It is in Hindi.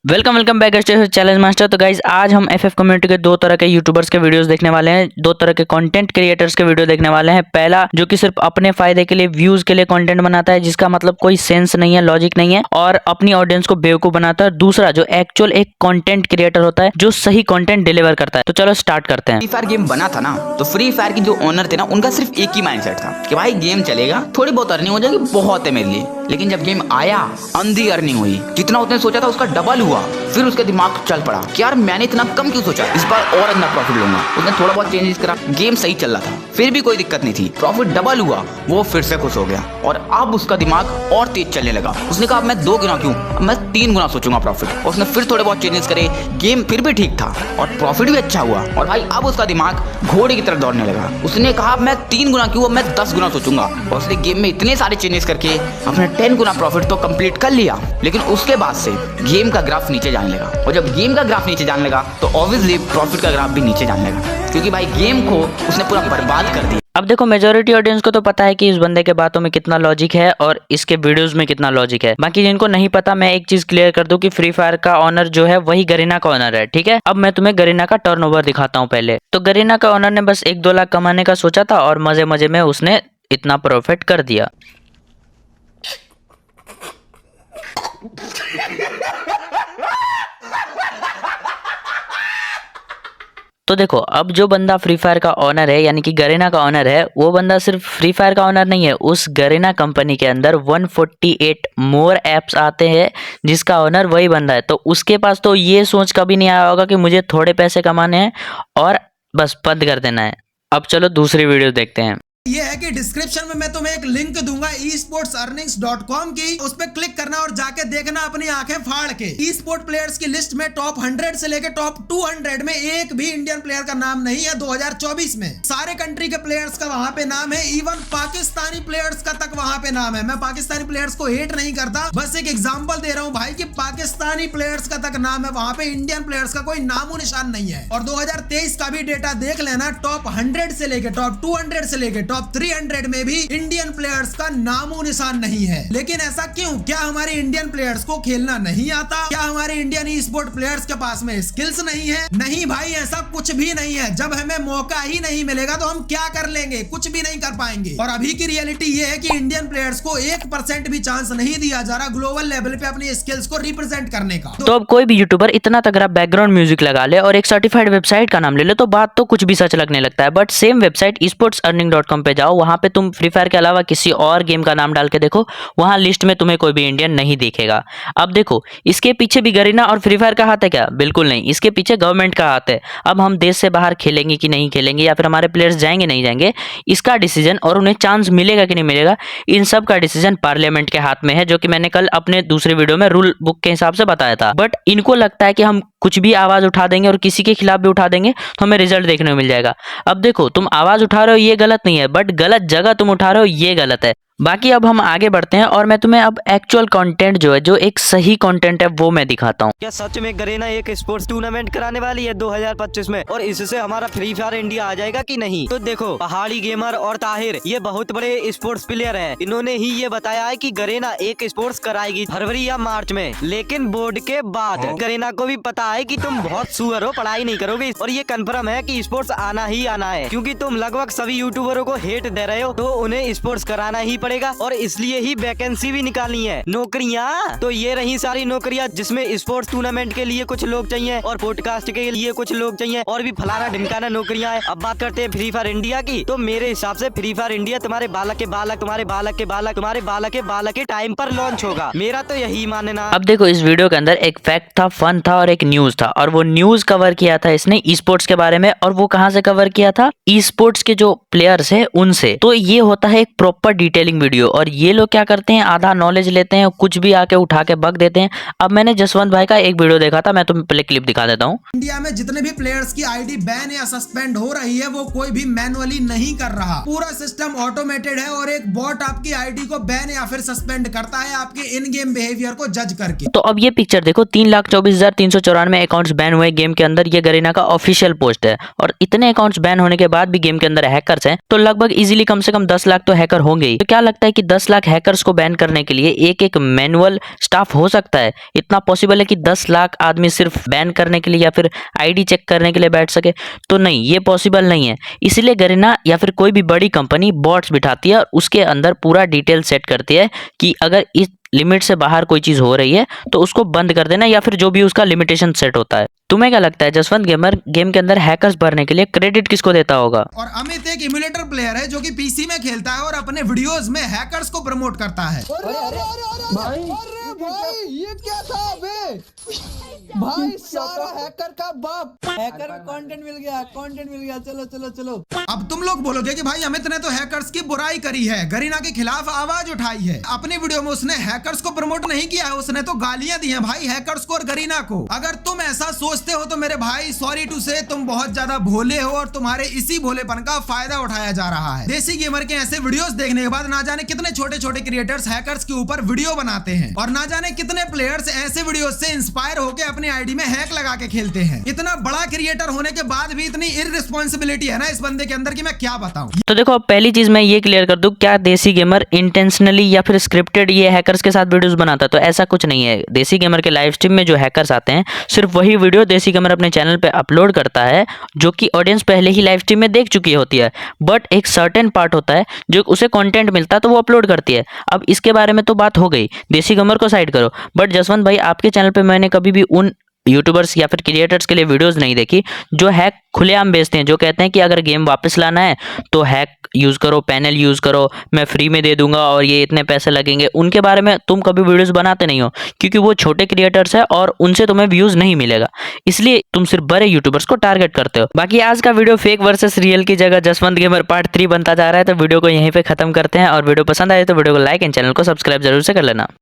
Welcome welcome back challenge master. तो गाइज आज हम एफएफ कम्युनिटी के दो तरह के यूट्यूबर्स के वीडियोस देखने वाले हैं, दो तरह के कंटेंट क्रिएटर्स के वीडियो देखने वाले हैं। पहला जो कि सिर्फ अपने फायदे के लिए व्यूज के लिए कंटेंट बनाता है, जिसका मतलब कोई सेंस नहीं है, लॉजिक नहीं है और अपनी ऑडियंस को बेवकूफ बनाता है। दूसरा जो एक्चुअल एक कंटेंट क्रिएटर होता है जो सही कंटेंट डिलीवर करता है। तो चलो स्टार्ट करते हैं। फ्री फायर गेम बना था ना, तो फ्री फायर की जो ओनर थे ना, उनका सिर्फ एक ही माइंडसेट था कि भाई गेम चलेगा, थोड़ी बहुत अर्निंग हो जाएगी, बहुत है मेरे लिए। लेकिन जब गेम आया अंधी अर्निंग हुई, जितना उसने सोचा था उसका डबल हुआ। फिर उसके दिमाग चल पड़ा कि यार मैंने इतना कम क्यों सोचा, इस बार और अंदर प्रॉफिट लूंगा। उसने थोड़ा बहुत चेंजेस करा, गेम सही चल रहा था, फिर भी कोई दिक्कत नहीं थी, प्रॉफिट डबल हुआ। वो फिर से खुश हो गया और अब उसका दिमाग और तेज चलने लगा। उसने कहा अब मैं 2 गुना क्यों, अब मैं 3 गुना सोचूंगा प्रॉफिट। उसने फिर थोड़े बहुत चेंजेस करे, गेम फिर भी ठीक था और प्रॉफिट भी अच्छा हुआ। और भाई अब उसका दिमाग घोड़े की तरफ दौड़ने लगा। उसने कहा मैं 3 गुना क्यों, अब मैं 10 गुना सोचूंगा। और उसने गेम में इतने सारे चेंजेस करके अपने 10 गुना प्रॉफिट तो कंप्लीट कर लिया। लेकिन उसके बाद से गेम का ग्राफ नीचे जाने लगा, और जब गेम का ग्राफ नीचे जाने लगा तो ऑब्वियसली प्रॉफिट का ग्राफ भी नीचे जाने लगा, क्योंकि भाई गेम को उसने पूरा बर्बाद कर दिया। अब देखो मेजोरिटी ऑडियंस को तो पता है कि इस बंदे के बातों में कितना लॉजिक है और इसके वीडियोस में कितना लॉजिक है। बाकी जिनको नहीं पता, मैं एक चीज क्लियर कर दूं कि फ्री फायर का ऑनर जो है वही गरीना का ऑनर है, ठीक है। अब मैं तुम्हें गरीना का टर्नओवर दिखाता हूं। पहले तो गरीना का ऑनर ने बस 1-2 लाख कमाने का सोचा था और मजे मजे में उसने इतना प्रॉफिट कर दिया। तो देखो अब जो बंदा फ्री फायर का ऑनर है, यानी कि गरीना का ऑनर है, वो बंदा सिर्फ फ्री फायर का ऑनर नहीं है। उस गरीना कंपनी के अंदर 148 मोर एप्स आते हैं जिसका ऑनर वही बंदा है। तो उसके पास तो ये सोच कभी नहीं आया होगा कि मुझे थोड़े पैसे कमाने हैं और बस बंद कर देना है। अब चलो दूसरी वीडियो देखते हैं। ये है कि डिस्क्रिप्शन में मैं तुम्हें एक लिंक दूंगा esportsearnings.com की, उस पर क्लिक करना और जाके देखना अपनी आंखें फाड़ के। ई स्पोर्ट प्लेयर्स की लिस्ट में टॉप 100 से लेकर टॉप 200 में एक भी इंडियन प्लेयर का नाम नहीं है 2024 में। सारे कंट्री के प्लेयर्स का वहां पे नाम है, इवन पाकिस्तानी प्लेयर्स का तक वहां पे नाम है। मैं पाकिस्तानी प्लेयर्स को हेट नहीं करता, बस एक एग्जाम्पल दे रहा हूँ भाई कि पाकिस्तानी प्लेयर्स का तक नाम है वहां पे, इंडियन प्लेयर्स का कोई नामो निशान नहीं है। और 2023 का भी डेटा देख लेना, टॉप 100 से लेकर टॉप 200 से लेकर टॉप 300 में भी इंडियन प्लेयर्स का नामो निशान नहीं है। लेकिन ऐसा क्यों? क्या हमारे इंडियन प्लेयर्स को खेलना नहीं आता? क्या हमारे इंडियन ई स्पोर्ट प्लेयर्स के पास में स्किल्स नहीं है? नहीं भाई, ऐसा कुछ भी नहीं है। जब हमें मौका ही नहीं मिलेगा तो हम क्या कर लेंगे? कुछ भी नहीं कर पाएंगे। और अभी की रियलिटी ये है कि इंडियन प्लेयर्स को 1% भी चांस नहीं दिया जा रहा ग्लोबल लेवल पे अपनी स्किल्स को रिप्रेजेंट करने का। तो अब कोई भी यूट्यूबर इतना तगड़ा बैकग्राउंड म्यूजिक लगा ले और एक सर्टिफाइड वेबसाइट का नाम ले ले तो बात तो कुछ भी सच लगने लगता है। बट सेम वेबसाइट esportsearning.com पे जाओ, वहां पे तुम फ्री फायर के अलावा किसी और गेम का नाम डाल के देखो, वहां लिस्ट में तुम्हें कोई भी इंडियन नहीं दिखेगा। अब देखो इसके पीछे भी गरीना और फ्री फायर का हाथ है क्या? बिल्कुल नहीं, इसके पीछे गवर्नमेंट का हाथ है। अब हम देश से बाहर खेलेंगे कि नहीं खेलेंगे, या फिर हमारे प्लेयर्स जाएंगे नहीं जाएंगे, इसका डिसीजन और उन्हें चांस मिलेगा कि नहीं मिलेगा, इन सब का डिसीजन पार्लियामेंट के हाथ में है, जो कि मैंने कल अपने दूसरे वीडियो में रूल बुक के हिसाब से बताया था। बट इनको लगता है कि हम कुछ भी आवाज उठा देंगे और किसी के खिलाफ भी उठा देंगे तो हमें रिजल्ट देखने को मिल जाएगा। अब देखो तुम आवाज उठा रहे हो ये गलत नहीं है, बट गलत जगह तुम उठा रहे हो ये गलत है। बाकी अब हम आगे बढ़ते हैं और मैं तुम्हें अब एक्चुअल कंटेंट जो है, जो एक सही कंटेंट है, वो मैं दिखाता हूँ। क्या सच में गरीना एक स्पोर्ट्स टूर्नामेंट कराने वाली है 2025 में, और इससे हमारा फ्री फायर इंडिया आ जाएगा कि नहीं? तो देखो पहाड़ी गेमर और ताहिर ये बहुत बड़े स्पोर्ट्स प्लेयर हैं, इन्होंने ही ये बताया है कि गरीना एक स्पोर्ट्स कराएगी फरवरी या मार्च में, लेकिन बोर्ड के बाद। गरीना को भी पता है कि तुम बहुत सुअर हो, पढ़ाई नहीं करोगे, और ये कंफर्म है कि स्पोर्ट्स आना ही आना है, क्योंकि तुम लगभग सभी यूट्यूबरों को हेट दे रहे हो, तो उन्हें स्पोर्ट्स कराना ही पड़ेगा और इसलिए ही वैकेंसी भी निकालनी है। नौकरियां तो ये रही सारी नौकरियां, जिसमें स्पोर्ट्स टूर्नामेंट के लिए कुछ लोग चाहिए और पॉडकास्ट के लिए कुछ लोग चाहिए और भी फलाना ढिमकाना नौकरियां हैं। अब बात करते हैं फ्री फायर इंडिया की, तो मेरे हिसाब से फ्री फायर इंडिया तुम्हारे बालक के बालक, तुम्हारे बालक के बालक, तुम्हारे बालक के बालक के टाइम पर लॉन्च होगा, मेरा तो यही मानना। अब देखो इस वीडियो के अंदर एक फैक्ट था, फन था और एक न्यूज था, और वो न्यूज कवर किया था इसने ई स्पोर्ट्स के बारे में। और वो कहाँ से कवर किया था? ई स्पोर्ट्स के जो प्लेयर्स है उनसे। तो ये होता है एक प्रॉपर डिटेलिंग वीडियो, और ये लोग क्या करते हैं, आधा नॉलेज लेते हैं, कुछ भी आके उठा के बक देते हैं। अब मैंने जसवंत भाई का एक वीडियो देखा था, मैं तुम्हें प्ले क्लिप दिखा देता हूँ। इंडिया में जितने भी प्लेयर्स की आईडी बैन या सस्पेंड हो रही है वो कोई भी मैनुअली नहीं कर रहा, पूरा सिस्टम ऑटोमेटेड है और एक बॉट आपकी आईडी को बैन या फिर सस्पेंड करता है आपके इन गेम बिहेवियर को जज करके। तो अब ये पिक्चर देखो, 3,24,394 अकाउंट्स बैन हुए गेम के अंदर। ये गरीना का ऑफिशियल पोस्ट है, और इतने अकाउंट्स बैन होने के बाद भी गेम के अंदर हैकर्स हैं, तो लगभग इजीली कम से कम 10 लाख तो हैकर होंगे ही। तो क्या लगता है कि 10 लाख हैकर्स को बैन करने के लिए एक एक मैनुअल स्टाफ हो सकता है? इतना पॉसिबल है कि 10 लाख आदमी सिर्फ बैन करने के लिए या फिर आईडी चेक करने के लिए बैठ सके? तो नहीं, ये पॉसिबल नहीं है। इसलिए गरीना या फिर कोई भी बड़ी कंपनी बॉट्स बिठाती है और उसके अंदर पूरा डिटेल सेट करती है कि अगर इस लिमिट से बाहर कोई चीज हो रही है तो उसको बंद कर देना, या फिर जो भी उसका लिमिटेशन सेट होता है। तुम्हें क्या लगता है जसवंत गेमर गेम के अंदर हैकर्स भरने के लिए क्रेडिट किसको देता होगा? और अमित एक इम्यूलेटर प्लेयर है जो कि पीसी में खेलता है और अपने वीडियोस में हैकर्स को प्रमोट करता है। भाई ये क्या था बे? भाई सारा हैकर का बाप, हैकर में कंटेंट मिल गया। चलो चलो चलो। अब तुम लोग बोलोगे कि भाई अमित ने तो हैकर्स की बुराई करी है, गरीना के खिलाफ आवाज उठाई है। अपनी वीडियो में उसने हैकर्स को प्रमोट नहीं किया है, उसने तो गालियां दी हैं भाई हैकर्स को और गरीना को। अगर तुम ऐसा सोचते हो तो मेरे भाई सॉरी टू से तुम बहुत ज्यादा भोले हो और तुम्हारे इसी भोलेपन का फायदा उठाया जा रहा है। देसी गेमर के ऐसे वीडियोस देखने के बाद ना जाने कितने छोटे छोटे क्रिएटर्स हैकर्स के ऊपर वीडियो बनाते हैं और ना जाने कितने प्लेयर्स ऐसे वीडियोस से इंस्पायर होकर अपनी आईडी में हैक लगा के खेलते हैं। इतना बड़ा क्रिएटर होने के बाद भी इतनी इररिस्पांसिबिलिटी है ना इस बंदे के अंदर कि मैं क्या बताऊं। तो देखो, अब पहली चीज मैं ये क्लियर कर दूं, क्या देसी गेमर इंटेंशनली या फिर स्क्रिप्टेड ये हैकर्स के साथ वीडियोस बनाता है? तो ऐसा कुछ नहीं है। देसी गेमर के लाइव स्ट्रीम में जो हैकर्स आते हैं सिर्फ वही वीडियो देसी गेमर अपने चैनल पे अपलोड करता है जो कि ऑडियंस पहले ही लाइव स्ट्रीम में देख चुकी होती है। बट एक सर्टेन पार्ट होता है जो उसे कंटेंट मिलता है तो वो अपलोड करती है। अब इसके बारे में तो बात हो गई, देसी गेमर को साइड करो। बट जसवंत भाई, आपके चैनल पे मैंने कभी भी उन यूट्यूबर्स या फिर क्रिएटर्स के लिए वीडियोस नहीं देखी जो हैक खुलेआम बेचते हैं, जो कहते हैं कि अगर गेम वापस लाना है तो हैक यूज़ करो, पैनल यूज़ करो, मैं फ्री में दे दूंगा और ये इतने पैसे लगेंगे। उनके बारे में तुम कभी वीडियोस बनाते नहीं हो क्योंकि वो छोटे क्रिएटर्स हैं और उनसे तुम्हें व्यूज़ नहीं मिलेगा, इसलिए तुम सिर्फ बड़े यूट्यूबर्स को टारगेट करते हो। बाकी आज का वीडियो फेक वर्सेस रियल की जगह जसवंत गेमर पार्ट 3 बनता जा रहा है, तो वीडियो को यहीं पर खत्म करते हैं। और वीडियो पसंद आए तो वीडियो को लाइक एंड चैनल को सब्सक्राइब जरूर से कर लेना।